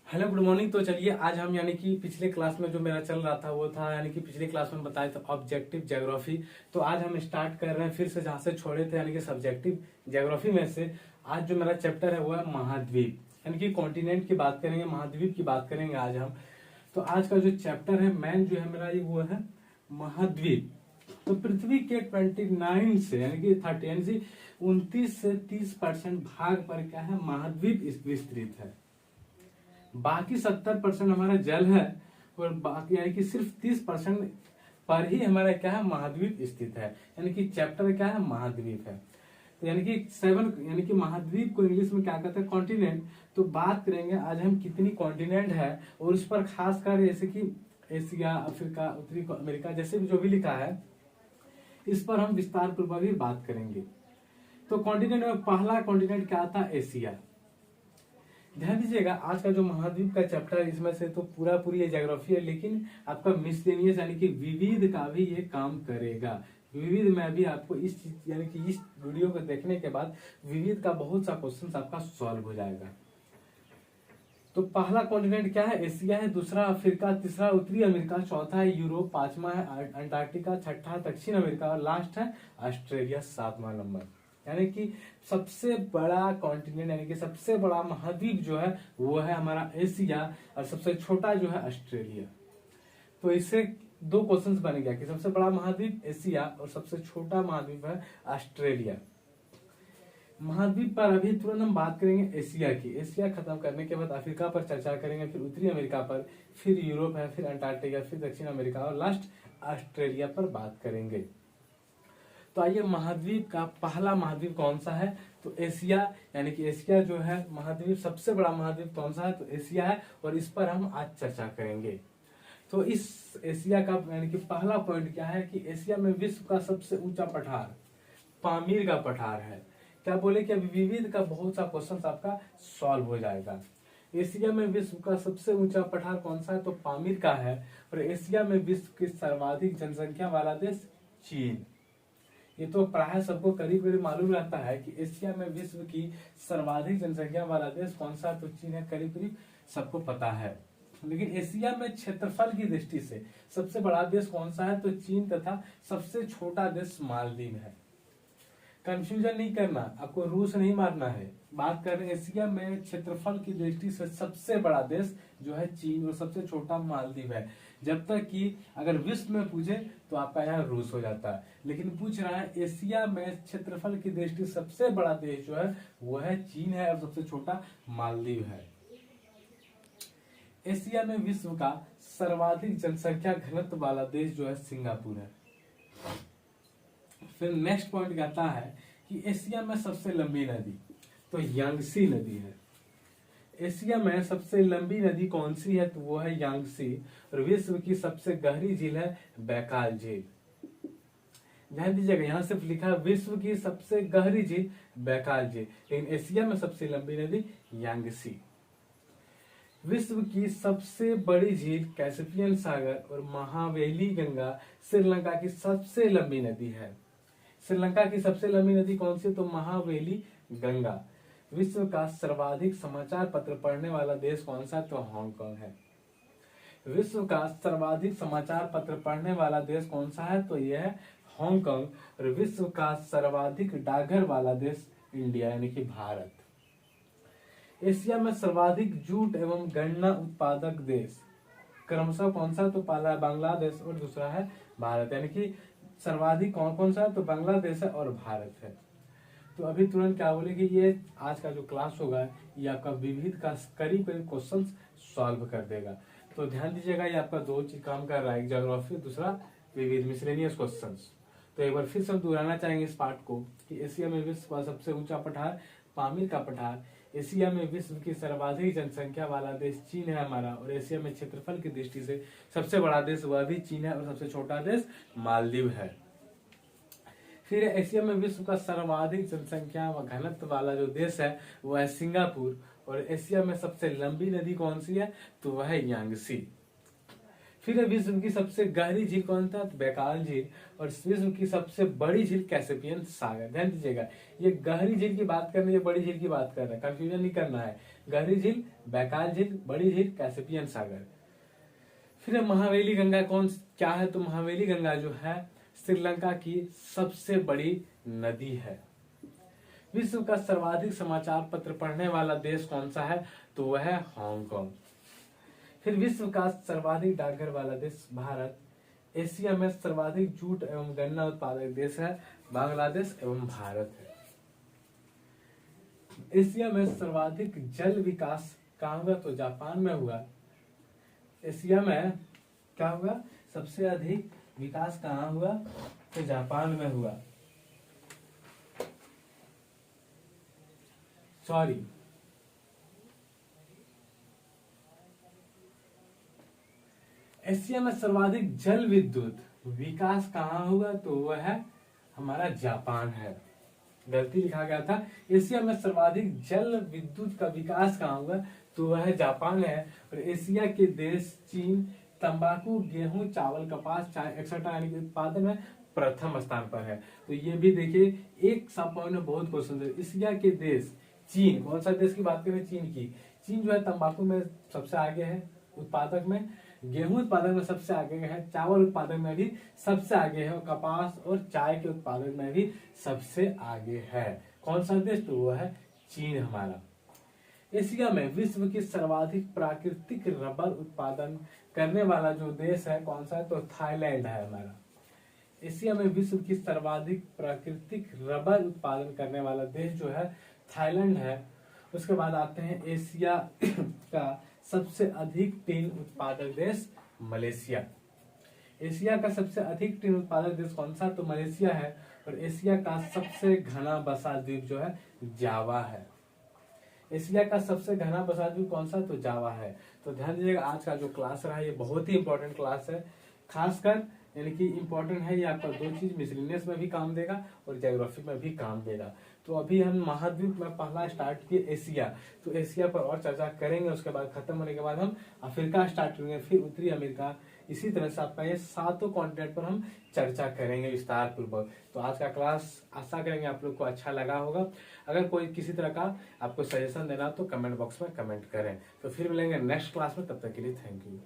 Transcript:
Hello good morning. तो चलिए आज हम यानी कि पिछले क्लास में जो मेरा चल रहा था वो था यानी कि पिछले क्लास में बताया था ऑब्जेक्टिव ज्योग्राफी। तो आज हम स्टार्ट कर रहे हैं फिर से जहाँ से छोड़े थे यानी कि सब्जेक्टिव ज्योग्राफी में से। आज जो मेरा चैप्टर है वो है महाद्वीप, यानी कि कॉन्टिनेंट की बात करेंगे, महाद्वीप की बात करेंगे आज हम। तो आज का जो चैप्टर है मेन जो है मेरा ये वो है महाद्वीप। तो पृथ्वी के 29 से यानी कि 30 यानी कि 29 से 30% भाग पर क्या है, महाद्वीप विस्तृत है। बाकी 70% हमारा जल है और बाकी यानी कि सिर्फ 30% पर ही हमारा क्या है, महाद्वीप स्थित है। यानी कि चैप्टर क्या है, महाद्वीप है। तो यानी कि 7 यानी कि महाद्वीप को इंग्लिश में क्या कहते हैं, कॉन्टिनेंट। तो बात करेंगे आज हम कितनी कॉन्टिनेंट है और उस पर खास कर जैसे कि एशिया, अफ्रीका, उत्तरी अमेरिका जैसे भी जो भी लिखा है इस पर हम विस्तार पूर्वक भी बात करेंगे। तो कॉन्टिनेंट में पहला कॉन्टिनेंट क्या था, एशिया। ध्यान दीजिएगा आज का जो महाद्वीप का चैप्टर है इसमें से तो पूरी ये ज्योग्राफी है, लेकिन आपका मिसलेनियस यानी कि विविध का भी ये काम करेगा। विविध में भी आपको इस चीज यानी कि इस वीडियो को देखने के बाद विविध का बहुत सा क्वेश्चन आपका सॉल्व हो जाएगा। तो पहला कॉन्टिनेंट क्या है, एशिया है। दूसरा अफ्रीका, तीसरा उत्तरी अमेरिका, चौथा है यूरोप, पांचवा है अंटार्कटिका, छठा दक्षिण अमेरिका और लास्ट है ऑस्ट्रेलिया 7वां नंबर। यानी कि सबसे बड़ा कॉन्टिनेंट यानी कि सबसे बड़ा महाद्वीप जो है वो है हमारा एशिया और सबसे छोटा जो है ऑस्ट्रेलिया। तो इससे दो क्वेश्चंस बन गया कि सबसे बड़ा महाद्वीप एशिया और सबसे छोटा महाद्वीप है ऑस्ट्रेलिया। महाद्वीप पर अभी तुरंत हम बात करेंगे एशिया की। एशिया खत्म करने के बाद अफ्रीका पर चर्चा करेंगे, फिर उत्तरी अमेरिका पर, फिर यूरोप है, फिर अंटार्कटिका, फिर दक्षिण अमेरिका और लास्ट ऑस्ट्रेलिया पर बात करेंगे। तो आइए महाद्वीप का पहला महाद्वीप कौन सा है, तो एशिया। यानी कि एशिया जो है महाद्वीप, सबसे बड़ा महाद्वीप कौन सा है, तो एशिया है और इस पर हम आज चर्चा करेंगे। तो इस एशिया का यानी कि पहला पॉइंट क्या है कि एशिया में विश्व का सबसे ऊंचा पठार पामीर का पठार है। क्या बोले कि अभी विविध का बहुत सा क्वेश्चन आपका सॉल्व हो जाएगा। एशिया में विश्व का सबसे ऊंचा पठार कौन सा है, तो पामीर का है। और एशिया में विश्व की सर्वाधिक जनसंख्या वाला देश चीन। ये तो प्राय सबको करीब करीब मालूम रहता है कि एशिया में विश्व की सर्वाधिक जनसंख्या वाला देश कौन सा है, तो चीन है, करीब करीब सबको पता है। लेकिन एशिया में क्षेत्रफल की दृष्टि से सबसे बड़ा देश कौन सा है, तो चीन, तथा सबसे छोटा देश मालदीव है। कंफ्यूजन नहीं करना, आपको रूस नहीं मारना है। बात कर रहे हैं एशिया में क्षेत्रफल की दृष्टि से सबसे बड़ा देश जो है चीन और सबसे छोटा मालदीव है। जब तक कि अगर विश्व में पूछे तो आपका यहाँ रूस हो जाता है, लेकिन पूछ रहा है एशिया में क्षेत्रफल की दृष्टि से सबसे बड़ा देश जो है वो है चीन है और सबसे छोटा मालदीव है। एशिया में विश्व का सर्वाधिक जनसंख्या घनत्व वाला देश जो है सिंगापुर है। फिर नेक्स्ट पॉइंट कहता है कि एशिया में सबसे लंबी नदी तो यांगसी नदी है। एशिया में सबसे लंबी नदी कौन सी है, तो वो है यांगसी। और विश्व की सबसे गहरी झील है बैकाल झील। ध्यान दीजिएगा यहाँ सिर्फ लिखा है विश्व की सबसे गहरी झील बैकाल झील, लेकिन एशिया में सबसे लंबी नदी यांगसी। विश्व की सबसे बड़ी झील कैस्पियन सागर और महावेली गंगा श्रीलंका की सबसे लंबी नदी है। श्रीलंका की सबसे लंबी नदी कौन सी, तो महावेली गंगा। विश्व का सर्वाधिक समाचार पत्र पढ़ने वाला देश कौन सा, तो हांगकांग है। विश्व का सर्वाधिक समाचार पत्र पढ़ने वाला देश कौन सा है, तो यह है हांगकांग। और विश्व का सर्वाधिक डाकघर वाला देश इंडिया यानी कि भारत। एशिया में सर्वाधिक जूट एवं गन्ना उत्पादक देश क्रमशः कौन सा, तो पहला है बांग्लादेश और दूसरा है भारत। यानी कि सर्वाधिक कौन कौन सा है, तो बांग्लादेश है और भारत है। तो अभी तुरंत क्या बोले कि ये आज का जो क्लास होगा ये आपका विविध का करीब करीब क्वेश्चन सॉल्व कर देगा। तो ध्यान दीजिएगा ये आपका दो चीज काम कर रहा है, एक ज्योग्राफी, दूसरा विविध मिसलेनियस क्वेश्चंस। तो एक बार फिर से हम दोहराना चाहेंगे इस पार्ट को कि एशिया में विश्व का सबसे ऊंचा पठार पामीर का पठार। एशिया में विश्व की सर्वाधिक जनसंख्या वाला देश चीन है हमारा। और एशिया में क्षेत्रफल की दृष्टि से सबसे बड़ा देश वह भी चीन है और सबसे छोटा देश मालदीव है। फिर एशिया में विश्व का सर्वाधिक जनसंख्या व घनत्व वाला जो देश है वह है सिंगापुर। और एशिया में सबसे लंबी नदी कौन सी है, तो वह है यांगसी। फिर है विश्व की सबसे गहरी झील कौन सा, तो बैकाल झील। और विश्व की सबसे बड़ी झील कैस्पियन सागर। ध्यान दीजिएगा, ये गहरी झील की बात कर रहे हैं, ये बड़ी झील की बात कर रहे हैं, कंफ्यूजन नहीं करना है। गहरी झील बैकाल झील, बड़ी झील कैस्पियन सागर। फिर महावेली गंगा कौन क्या है, तो महावेली गंगा जो है श्रीलंका की सबसे बड़ी नदी है। विश्व का सर्वाधिक समाचार पत्र पढ़ने वाला देश कौन सा है, तो वह है हांगकांग। फिर विश्व का सर्वाधिक डाकघर वाला देश भारत। एशिया में सर्वाधिक जूट एवं गन्ना उत्पादक देश है बांग्लादेश एवं भारत है। एशिया में सर्वाधिक जल विकास कहाँ हुआ, तो जापान में हुआ। एशिया में क्या हुआ, सबसे अधिक विकास कहाँ हुआ, तो जापान में हुआ। सॉरी, एशिया में सर्वाधिक जल विद्युत विकास कहाँ हुआ, तो वह है हमारा जापान है। गलती लिखा गया था, एशिया में सर्वाधिक जल विद्युत का विकास कहाँ हुआ, तो वह जापान है। और एशिया के देश चीन तंबाकू, गेहूं, चावल, कपास, चाय एक्सेट्रा यानी कि उत्पादन में प्रथम स्थान पर है। तो ये भी देखिए, एक सब पॉइंट में बहुत क्वेश्चन है। एशिया के देश चीन, कौन सा देश की बात करें, चीन की। चीन जो है तंबाकू में सबसे आगे है उत्पादक में, गेहूं उत्पादन में सबसे आगे है, चावल उत्पादन में भी सबसे आगे है, और कपास और चाय के उत्पादन में भी सबसे आगे है। कौन सा देश, तो वो है चीन हमारा। एशिया में विश्व की सर्वाधिक प्राकृतिक रबर उत्पादन करने वाला जो देश है कौन सा है, तो थाईलैंड है हमारा। एशिया में विश्व की सर्वाधिक प्राकृतिक रबर उत्पादन करने वाला देश जो है थाईलैंड है। उसके बाद आते हैं एशिया का सबसे अधिक टीन उत्पादक देश मलेशिया। एशिया का सबसे अधिक टीन उत्पादक देश कौन सा, तो मलेशिया है। और एशिया का सबसे घना बसा द्वीप जो है जावा है। एशिया का सबसे घना बसा द्वीप कौन सा, तो जावा है। तो ध्यान दीजिएगा, आज का जो क्लास रहा है ये बहुत ही इंपॉर्टेंट क्लास है, खासकर यानी कि इंपॉर्टेंट है ये आपका दो चीज, मिसलिनियस में भी काम देगा और ज्योग्राफी में भी काम देगा। तो अभी हम महाद्वीप में पहला स्टार्ट किए एशिया, तो एशिया पर और चर्चा करेंगे। उसके बाद खत्म होने के बाद हम अफ्रीका स्टार्ट करेंगे, फिर उत्तरी अमेरिका, इसी तरह से आपका ये सातों कॉन्टिनेंट पर हम चर्चा करेंगे विस्तार पूर्वक। तो आज का क्लास आशा करेंगे आप लोग को अच्छा लगा होगा। अगर कोई किसी तरह का आपको सजेशन देना तो कमेंट बॉक्स में कमेंट करें। तो फिर मिलेंगे नेक्स्ट क्लास में, तब तक के लिए थैंक यू।